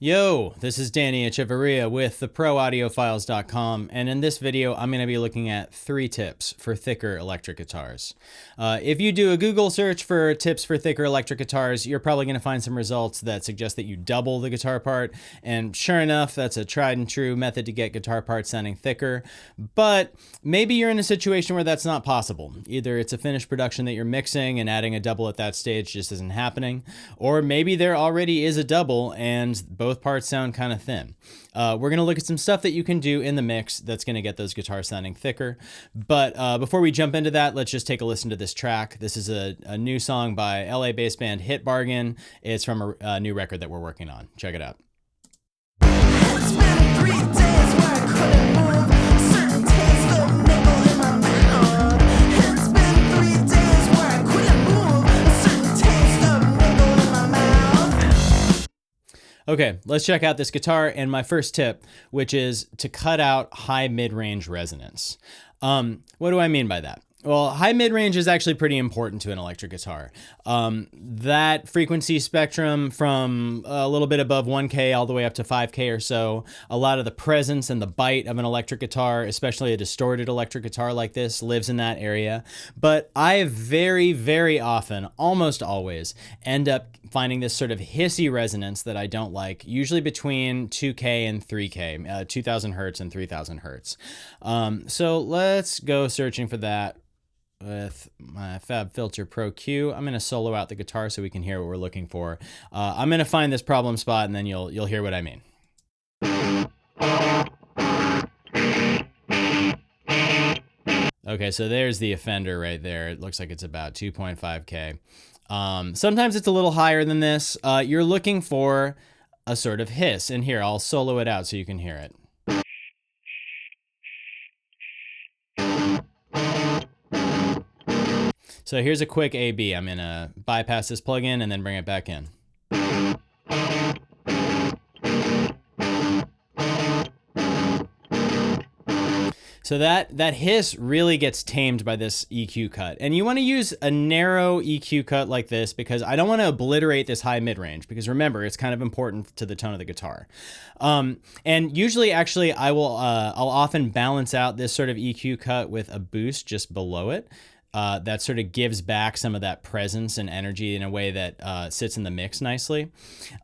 Yo, this is Danny Echevarria with theproaudiofiles.com, and in this video I'm going to be looking at 3 tips for thicker electric guitars. If you do a Google search for tips for thicker electric guitars, you're probably going to find some results that suggest that you double the guitar part, and sure enough, that's a tried and true method to get guitar parts sounding thicker, but maybe you're in a situation where that's not possible. Either it's a finished production that you're mixing and adding a double at that stage just isn't happening, or maybe there already is a double and both parts sound kind of thin. We're going to look at some stuff that you can do in the mix that's going to get those guitars sounding thicker. But before we jump into that, let's just take a listen to this track. This is a new song by LA-based band Hit Bargain. It's from a new record that we're working on. Check it out. It's been 3 days where I couldn't move. Certain taste of nickel in my mouth. It's been 3 days where I couldn't move. Certain taste of nickel in my mouth. Okay, let's check out this guitar and my first tip, which is to cut out high mid-range resonance. What do I mean by that? Well, high mid-range is actually pretty important to an electric guitar. That frequency spectrum from a little bit above 1K all the way up to 5K or so, a lot of the presence and the bite of an electric guitar, especially a distorted electric guitar like this, lives in that area. But I very, very often, almost always, end up finding this sort of hissy resonance that I don't like, usually between 2K and 3K, 2000 hertz and 3000 hertz. So let's go searching for that with my FabFilter Pro Q. I'm going to solo out the guitar so we can hear what we're looking for. I'm going to find this problem spot and then you'll hear what I mean. Okay, so there's the offender right there. It looks like it's about 2.5K. Sometimes it's a little higher than this. You're looking for a sort of hiss. And here, I'll solo it out so you can hear it. So here's a quick A-B. I'm gonna bypass this plugin and then bring it back in. So that hiss really gets tamed by this EQ cut. And you want to use a narrow EQ cut like this because I don't want to obliterate this high mid-range, because remember, it's kind of important to the tone of the guitar. And usually actually I'll often balance out this sort of EQ cut with a boost just below it. That sort of gives back some of that presence and energy in a way that sits in the mix nicely.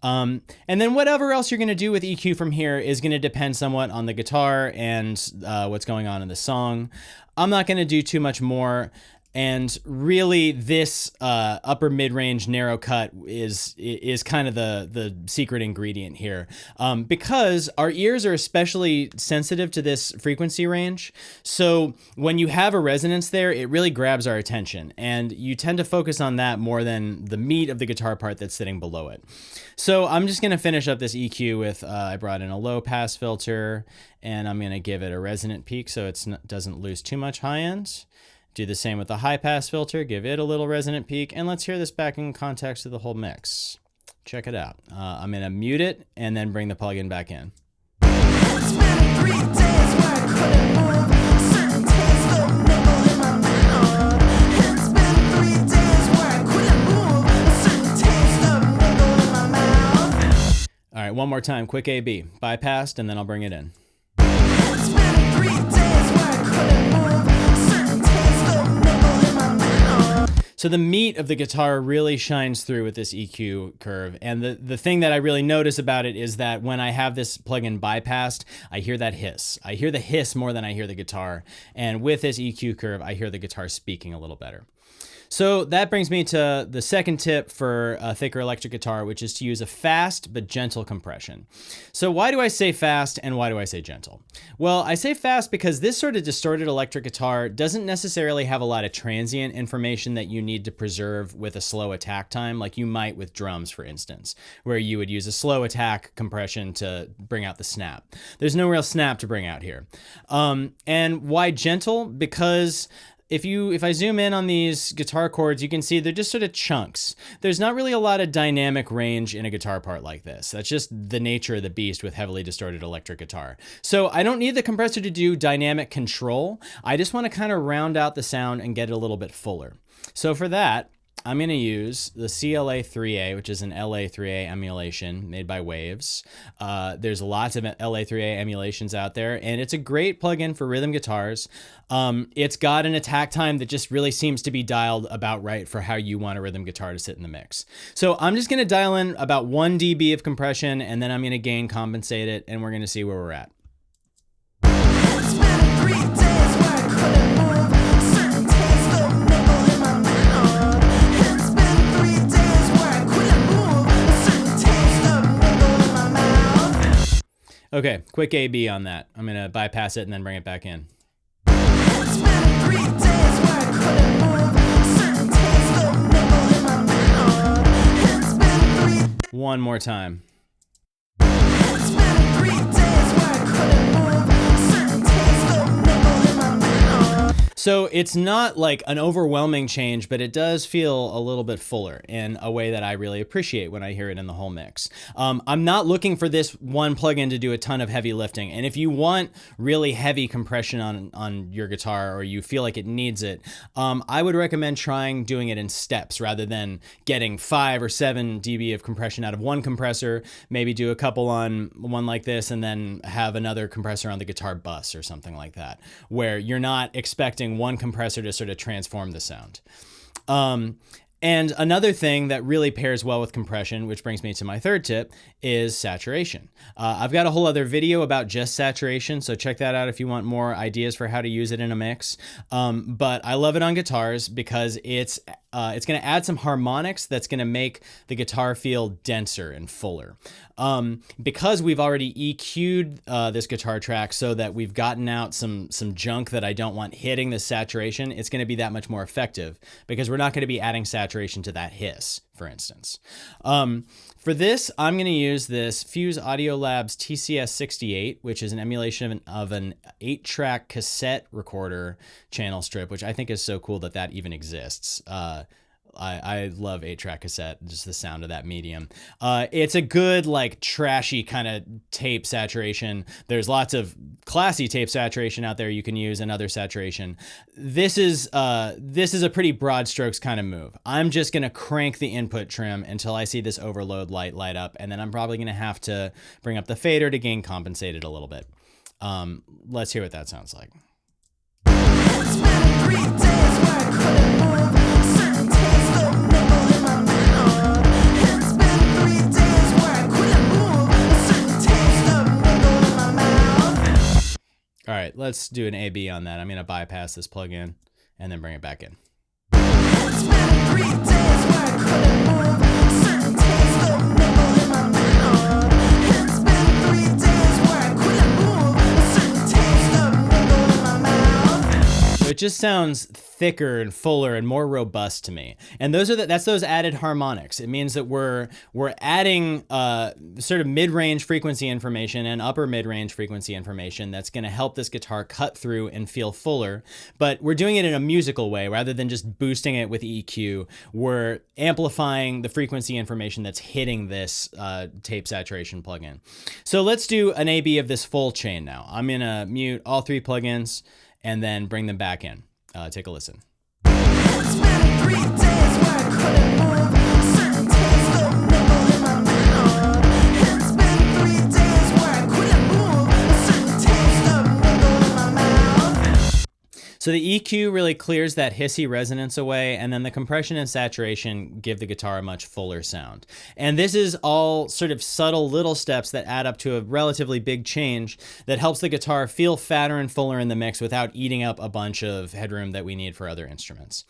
And then whatever else you're going to do with EQ from here is going to depend somewhat on the guitar and what's going on in the song. I'm not going to do too much more. And really, this upper mid-range narrow cut is kind of the secret ingredient here, because our ears are especially sensitive to this frequency range. So when you have a resonance there, it really grabs our attention, and you tend to focus on that more than the meat of the guitar part that's sitting below it. So I'm just going to finish up this EQ with I brought in a low pass filter, and I'm going to give it a resonant peak so it doesn't lose too much high end. Do the same with the high pass filter, give it a little resonant peak, and let's hear this back in context of the whole mix. Check it out. I'm gonna mute it and then bring the plugin back in. It's been 3 days where I couldn't move. Certain taste of nickel in my mouth. It's been 3 days where I couldn't move. Certain taste of nickel in my mouth. All right, one more time, quick A-B. Bypassed, and then I'll bring it in. It's been 3 days where I couldn't move. Certain taste of nickel in my mouth. So the meat of the guitar really shines through with this EQ curve. And the thing that I really notice about it is that when I have this plugin bypassed, I hear that hiss. I hear the hiss more than I hear the guitar. And with this EQ curve, I hear the guitar speaking a little better. So that brings me to the second tip for a thicker electric guitar, which is to use a fast but gentle compression. So why do I say fast and why do I say gentle? Well, I say fast because this sort of distorted electric guitar doesn't necessarily have a lot of transient information that you need to preserve with a slow attack time, like you might with drums, for instance, where you would use a slow attack compression to bring out the snap. There's no real snap to bring out here. And why gentle? Because if I zoom in on these guitar chords, you can see they're just sort of chunks. There's not really a lot of dynamic range in a guitar part like this. That's just the nature of the beast with heavily distorted electric guitar. So I don't need the compressor to do dynamic control. I just want to kind of round out the sound and get it a little bit fuller. So for that, I'm going to use the CLA3A, which is an LA3A emulation made by Waves. There's lots of LA3A emulations out there, and it's a great plugin for rhythm guitars. It's got an attack time that just really seems to be dialed about right for how you want a rhythm guitar to sit in the mix. So I'm just going to dial in about 1 dB of compression, and then I'm going to gain compensate it, and we're going to see where we're at. It's been 3 days where I couldn't move. Certain taste of nibble in my mouth. It's been 3 days where I couldn't move. Certain taste of nibble in my mouth. Okay, quick A-B on that. I'm going to bypass it and then bring it back in. It's been 3 days where I couldn't move. Certain taste of nibble in my mouth. It's been 3. One more time. It's been 3 days where I couldn't move. Certain taste of nibble in my mouth. So it's not like an overwhelming change, but it does feel a little bit fuller in a way that I really appreciate when I hear it in the whole mix. I'm not looking for this one plugin to do a ton of heavy lifting. And if you want really heavy compression on your guitar, or you feel like it needs it, I would recommend trying doing it in steps rather than getting 5 or 7 dB of compression out of one compressor, maybe do a couple on one like this, and then have another compressor on the guitar bus or something like that, where you're not expecting one compressor to sort of transform the sound. And another thing that really pairs well with compression, which brings me to my third tip, is saturation. I've got a whole other video about just saturation, so check that out if you want more ideas for how to use it in a mix. But I love it on guitars because it's going to add some harmonics that's going to make the guitar feel denser and fuller. Because we've already EQ'd this guitar track so that we've gotten out some junk that I don't want hitting the saturation, it's going to be that much more effective because we're not going to be adding saturation to that hiss, for instance. For this, I'm going to use this Fuse Audio Labs TCS68, which is an emulation of an 8-track cassette recorder channel strip, which I think is so cool that that even exists. I love 8-track cassette, just the sound of that medium. It's a good, like, trashy kind of tape saturation. There's lots of classy tape saturation out there you can use, and other saturation. This is a pretty broad strokes kind of move. I'm just gonna crank the input trim until I see this overload light up, and then I'm probably gonna have to bring up the fader to gain compensate it a little bit. Let's hear what that sounds like. It's been 3 days where I couldn't move. Certain taste of nibble in my mouth. It's been 3 days where I couldn't move. Certain taste of nibble in my mouth. All right, let's do an A-B on that. I'm gonna bypass this plugin and then bring it back in. It's been 3 days where I couldn't move. Certain taste of nibble in my mouth. It's been 3 days where I couldn't move. Certain taste of nibble in my mouth. So it just sounds thicker and fuller and more robust to me. And that's those added harmonics. It means that we're adding sort of mid-range frequency information and upper mid-range frequency information that's going to help this guitar cut through and feel fuller. But we're doing it in a musical way rather than just boosting it with EQ. We're amplifying the frequency information that's hitting this tape saturation plugin. So let's do an A-B of this full chain now. I'm going to mute all 3 plugins and then bring them back in. Take a listen. It's been 3 days where I couldn't move. Certain taste of nibble in my mouth. It's been 3 days where I couldn't move. Certain taste of nibble in my mouth. So the EQ really clears that hissy resonance away, and then the compression and saturation give the guitar a much fuller sound. And this is all sort of subtle little steps that add up to a relatively big change that helps the guitar feel fatter and fuller in the mix without eating up a bunch of headroom that we need for other instruments.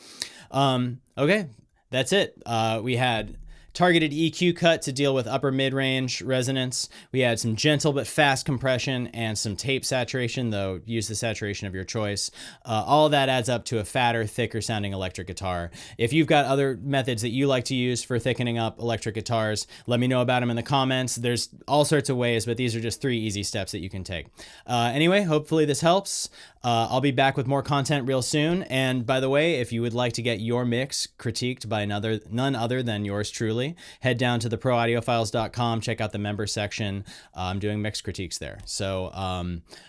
Okay, that's it. We had targeted EQ cut to deal with upper mid-range resonance. We had some gentle but fast compression and some tape saturation, though use the saturation of your choice. All of that adds up to a fatter, thicker sounding electric guitar. If you've got other methods that you like to use for thickening up electric guitars, let me know about them in the comments. There's all sorts of ways, but these are just 3 easy steps that you can take. Anyway, hopefully this helps. I'll be back with more content real soon. And by the way, if you would like to get your mix critiqued by none other than yours truly, head down to theproaudiofiles.com, check out the member section. I'm doing mix critiques there. So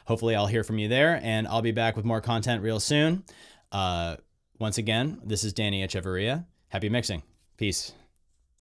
hopefully I'll hear from you there, and I'll be back with more content real soon. Once again, this is Danny Echevarria. Happy mixing. Peace.